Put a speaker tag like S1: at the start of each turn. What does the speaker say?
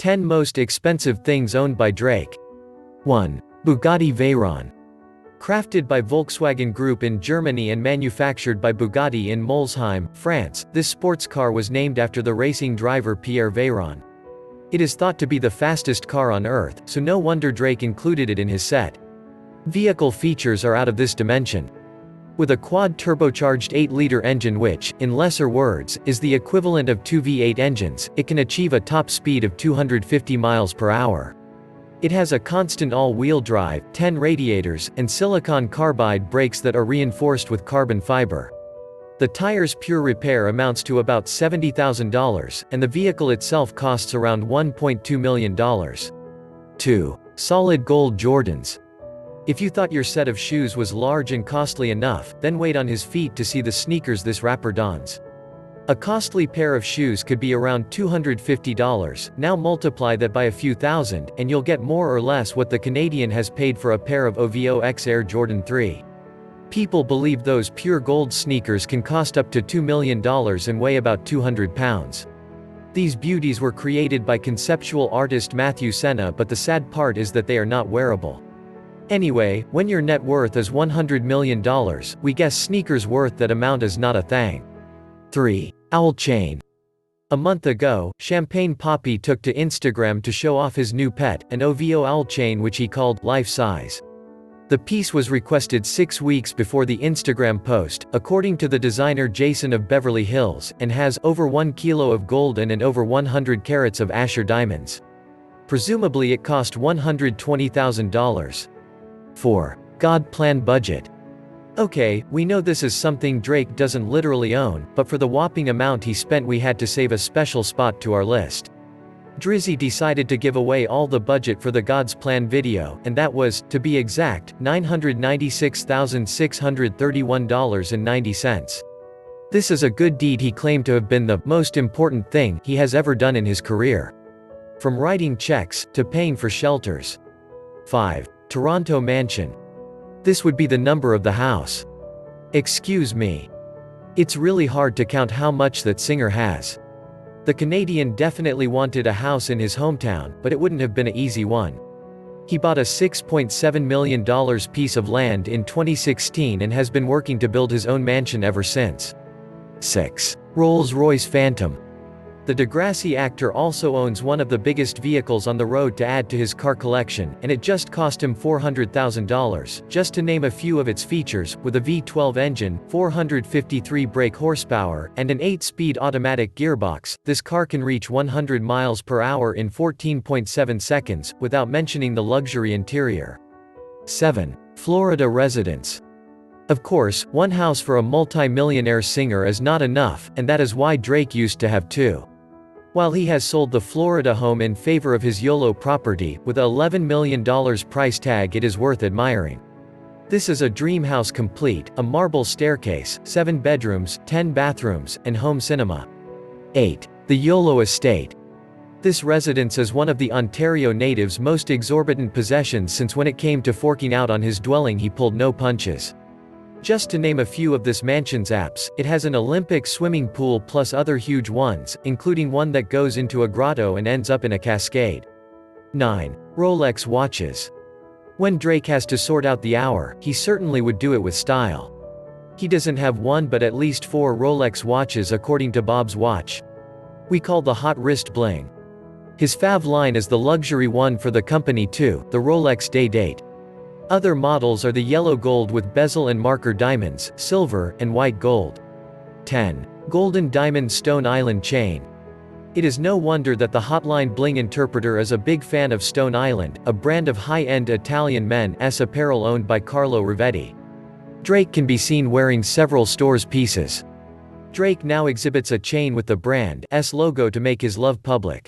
S1: 10 Most Expensive Things Owned by Drake. 1. Bugatti Veyron. Crafted by Volkswagen Group in Germany and manufactured by Bugatti in Molsheim, France, this sports car was named after the racing driver Pierre Veyron. It is thought to be the fastest car on Earth, so no wonder Drake included it in his set. Vehicle features are out of this dimension. With a quad-turbocharged 8-liter engine which, in lesser words, is the equivalent of 2 V8 engines, it can achieve a top speed of 250 miles per hour. It has a constant all-wheel drive, 10 radiators, and silicon carbide brakes that are reinforced with carbon fiber. The tire's pure repair amounts to about $70,000, and the vehicle itself costs around $1.2 million. 2. Solid gold Jordans. If you thought your set of shoes was large and costly enough, then wait on his feet to see the sneakers this rapper dons. A costly pair of shoes could be around $250, now multiply that by a few thousand, and you'll get more or less what the Canadian has paid for a pair of OVO X Air Jordan 3. People believe those pure gold sneakers can cost up to $2 million and weigh about 200 pounds. These beauties were created by conceptual artist Matthew Senna, but the sad part is that they are not wearable. Anyway, when your net worth is $100 million, we guess sneakers worth that amount is not a thing. 3. Owl chain. A month ago, Champagne Papi took to Instagram to show off his new pet, an OVO owl chain which he called life size. The piece was requested 6 weeks before the Instagram post, according to the designer Jason of Beverly Hills, and has over 1 kilo of gold and over 100 carats of Asher diamonds. Presumably it cost $120,000. 4. God Plan Budget. Okay, we know this is something Drake doesn't literally own, but for the whopping amount he spent we had to save a special spot to our list. Drizzy decided to give away all the budget for the God's Plan video, and that was, to be exact, $996,631.90. This is a good deed he claimed to have been the most important thing he has ever done in his career. From writing checks, to paying for shelters. 5. Toronto Mansion. This would be the number of the house. Excuse me. It's really hard to count how much that singer has. The Canadian definitely wanted a house in his hometown, but it wouldn't have been an easy one. He bought a $6.7 million piece of land in 2016 and has been working to build his own mansion ever since. 6. Royce Phantom. The Degrassi actor also owns one of the biggest vehicles on the road to add to his car collection, and it just cost him $400,000, just to name a few of its features. With a V12 engine, 453 brake horsepower, and an 8-speed automatic gearbox, this car can reach 100 miles per hour in 14.7 seconds, without mentioning the luxury interior. 7. Florida residence. Of course, one house for a multi-millionaire singer is not enough, and that is why Drake used to have 2. While he has sold the Florida home in favor of his Yolo property, with a $11 million price tag it is worth admiring. This is a dream house complete, a marble staircase, 7 bedrooms, 10 bathrooms, and home cinema. 8. The Yolo Estate. This residence is one of the Ontario native's most exorbitant possessions since when it came to forking out on his dwelling he pulled no punches. Just to name a few of this mansion's apps, it has an Olympic swimming pool plus other huge ones, including one that goes into a grotto and ends up in a cascade. 9. Rolex Watches. When Drake has to sort out the hour, he certainly would do it with style. He doesn't have one but at least 4 Rolex watches according to Bob's Watch. We call the hot wrist bling. His fav line is the luxury one for the company too, the Rolex Day Date. Other models are the yellow gold with bezel and marker diamonds, silver, and white gold. 10. Golden Diamond Stone Island Chain. It is no wonder that the Hotline Bling interpreter is a big fan of Stone Island, a brand of high-end Italian men's apparel owned by Carlo Rivetti. Drake can be seen wearing several stores' pieces. Drake now exhibits a chain with the brand's logo to make his love public.